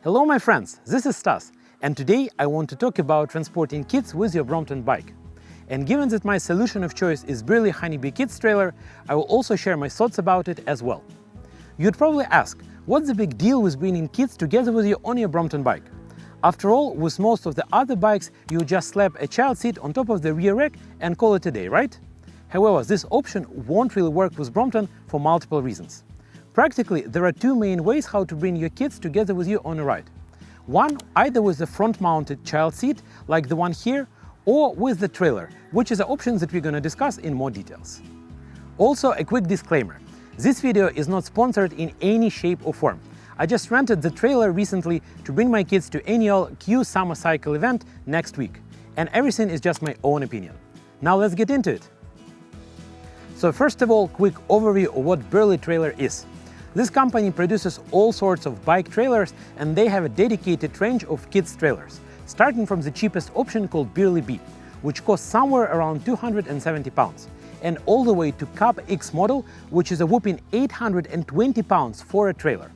Hello my friends, this is Stas, and today I want to talk about transporting kids with your Brompton bike. And given that my solution of choice is Burley Honey Bee kids trailer, I will also share my thoughts about it as well. You'd probably ask, what's the big deal with bringing kids together with you on your Brompton bike? After all, with most of the other bikes, you just slap a child seat on top of the rear rack and call it a day, right? However, this option won't really work with Brompton for multiple reasons. Practically, there are two main ways how to bring your kids together with you on a ride. One, either with the front-mounted child seat, like the one here, or with the trailer, which is an option that we're going to discuss in more details. Also, a quick disclaimer. This video is not sponsored in any shape or form. I just rented the trailer recently to bring my kids to annual Q Summer Cycle event next week, and everything is just my own opinion. Now let's get into it. So first of all, quick overview of what Burley Trailer is. This company produces all sorts of bike trailers, and they have a dedicated range of kids trailers, starting from the cheapest option called Burley Bee, which costs somewhere around 270 pounds, and all the way to Cub X model, which is a whopping 820 pounds for a trailer.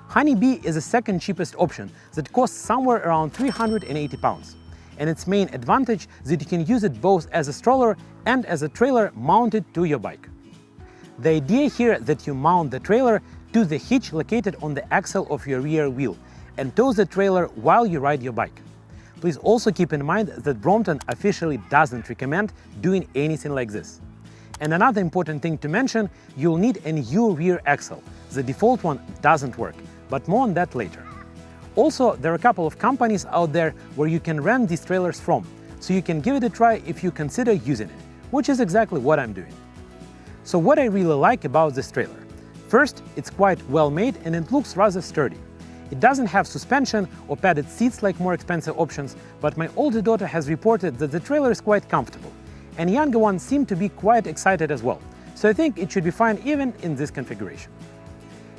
Honey Bee is the second cheapest option that costs somewhere around 380 pounds, and its main advantage is that you can use it both as a stroller and as a trailer mounted to your bike. The idea here is that you mount the trailer to the hitch located on the axle of your rear wheel and tow the trailer while you ride your bike. Please also keep in mind that Brompton officially doesn't recommend doing anything like this. And another important thing to mention, you'll need a new rear axle. The default one doesn't work, but more on that later. Also, there are a couple of companies out there where you can rent these trailers from, so you can give it a try if you consider using it, which is exactly what I'm doing. So what I really like about this trailer? First, it's quite well made and it looks rather sturdy. It doesn't have suspension or padded seats like more expensive options, but my older daughter has reported that the trailer is quite comfortable, and younger ones seem to be quite excited as well, so I think it should be fine even in this configuration.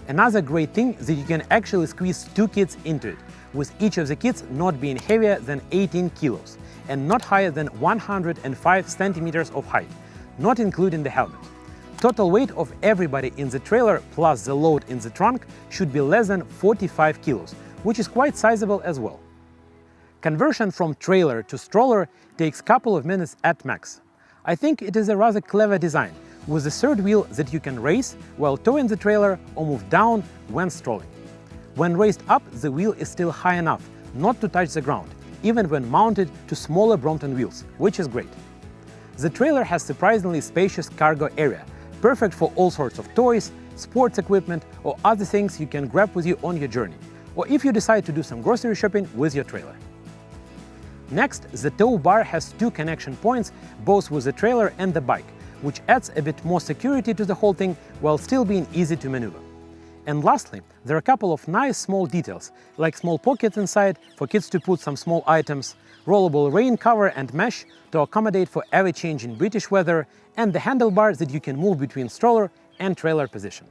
Another great thing is that you can actually squeeze two kids into it, with each of the kids not being heavier than 18 kilos and not higher than 105 centimeters of height, not including the helmet. Total weight of everybody in the trailer plus the load in the trunk should be less than 45 kilos, which is quite sizable as well. Conversion from trailer to stroller takes a couple of minutes at max. I think it is a rather clever design, with a third wheel that you can raise while towing the trailer or move down when strolling. When raised up, the wheel is still high enough not to touch the ground, even when mounted to smaller Brompton wheels, which is great. The trailer has surprisingly spacious cargo area, perfect for all sorts of toys, sports equipment, or other things you can grab with you on your journey, or if you decide to do some grocery shopping with your trailer. Next, the tow bar has two connection points, both with the trailer and the bike, which adds a bit more security to the whole thing while still being easy to maneuver. And lastly, there are a couple of nice small details, like small pockets inside for kids to put some small items, rollable rain cover and mesh to accommodate for ever-changing British weather, and the handlebars that you can move between stroller and trailer position.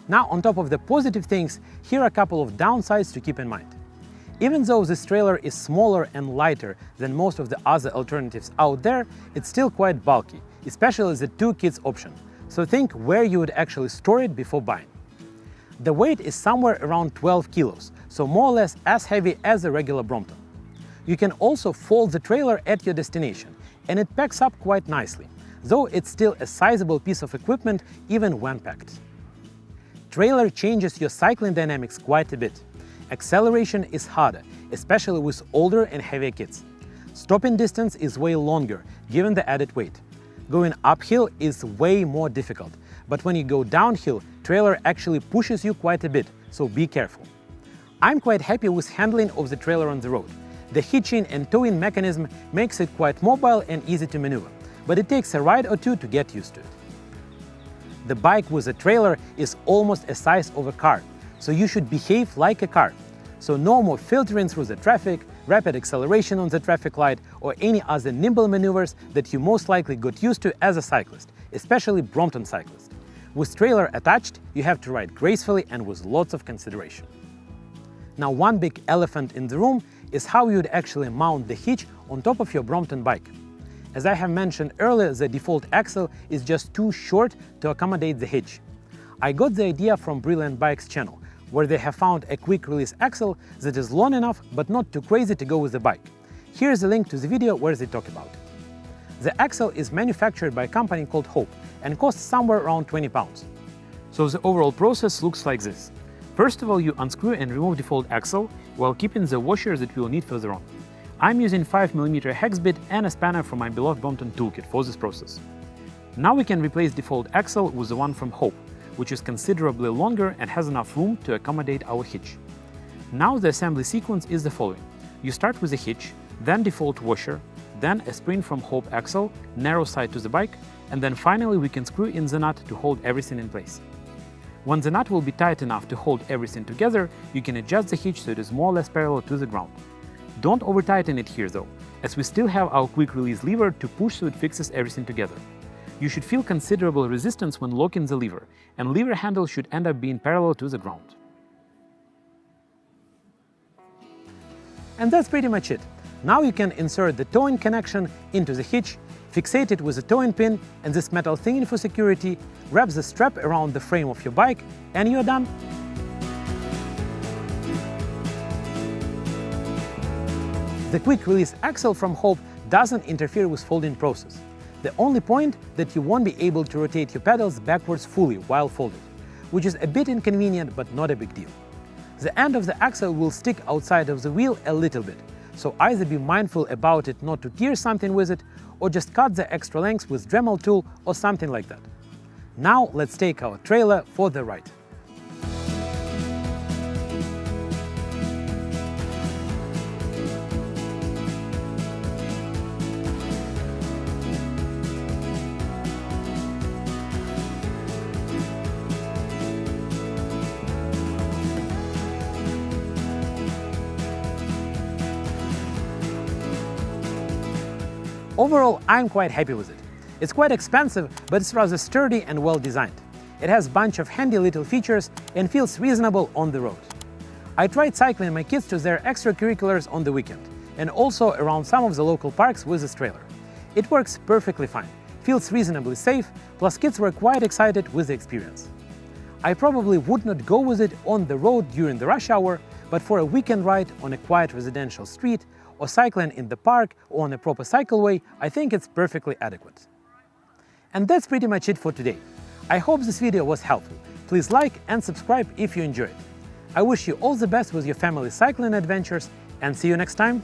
Now, on top of the positive things, here are a couple of downsides to keep in mind. Even though this trailer is smaller and lighter than most of the other alternatives out there, it's still quite bulky, especially the two kids option. So think where you would actually store it before buying. The weight is somewhere around 12 kilos, so more or less as heavy as a regular Brompton. You can also fold the trailer at your destination, and it packs up quite nicely, though it's still a sizable piece of equipment even when packed. Trailer changes your cycling dynamics quite a bit. Acceleration is harder, especially with older and heavier kids. Stopping distance is way longer, given the added weight. Going uphill is way more difficult, but when you go downhill, trailer actually pushes you quite a bit, so be careful. I'm quite happy with handling of the trailer on the road. The hitching and towing mechanism makes it quite mobile and easy to maneuver, but it takes a ride or two to get used to it. The bike with a trailer is almost a size of a car, so you should behave like a car. So no more filtering through the traffic, rapid acceleration on the traffic light, or any other nimble maneuvers that you most likely got used to as a cyclist, especially Brompton cyclist. With trailer attached, you have to ride gracefully and with lots of consideration. Now, one big elephant in the room is how you'd actually mount the hitch on top of your Brompton bike. As I have mentioned earlier, the default axle is just too short to accommodate the hitch. I got the idea from Brilliant Bike's channel, where they have found a quick-release axle that is long enough but not too crazy to go with the bike. Here's a link to the video where they talk about it. The axle is manufactured by a company called Hope and costs somewhere around 20 pounds. So the overall process looks like this. First of all, you unscrew and remove default axle while keeping the washer that we will need further on. I'm using 5mm hex bit and a spanner from my beloved Brompton toolkit for this process. Now we can replace default axle with the one from Hope, which is considerably longer and has enough room to accommodate our hitch. Now the assembly sequence is the following. You start with a hitch, then default washer, then a spring from Hope axle, narrow side to the bike, and then finally we can screw in the nut to hold everything in place. When the nut will be tight enough to hold everything together, you can adjust the hitch so it is more or less parallel to the ground. Don't over-tighten it here though, as we still have our quick-release lever to push so it fixes everything together. You should feel considerable resistance when locking the lever, and lever handle should end up being parallel to the ground. And that's pretty much it. Now you can insert the towing connection into the hitch, fixate it with a towing pin and this metal thingy for security, wrap the strap around the frame of your bike, and you're done. The quick-release axle from Hope doesn't interfere with folding process. The only point that you won't be able to rotate your pedals backwards fully while folded, which is a bit inconvenient but not a big deal. The end of the axle will stick outside of the wheel a little bit, so either be mindful about it not to tear something with it, or just cut the extra lengths with Dremel tool or something like that. Now let's take our trailer for the ride. Overall, I'm quite happy with it. It's quite expensive, but it's rather sturdy and well designed. It has a bunch of handy little features and feels reasonable on the road. I tried cycling my kids to their extracurriculars on the weekend, and also around some of the local parks with this trailer. It works perfectly fine, feels reasonably safe, plus kids were quite excited with the experience. I probably would not go with it on the road during the rush hour, but for a weekend ride on a quiet residential street, or cycling in the park or on a proper cycleway, I think it's perfectly adequate. And that's pretty much it for today. I hope this video was helpful. Please like and subscribe if you enjoyed. I wish you all the best with your family cycling adventures, and see you next time.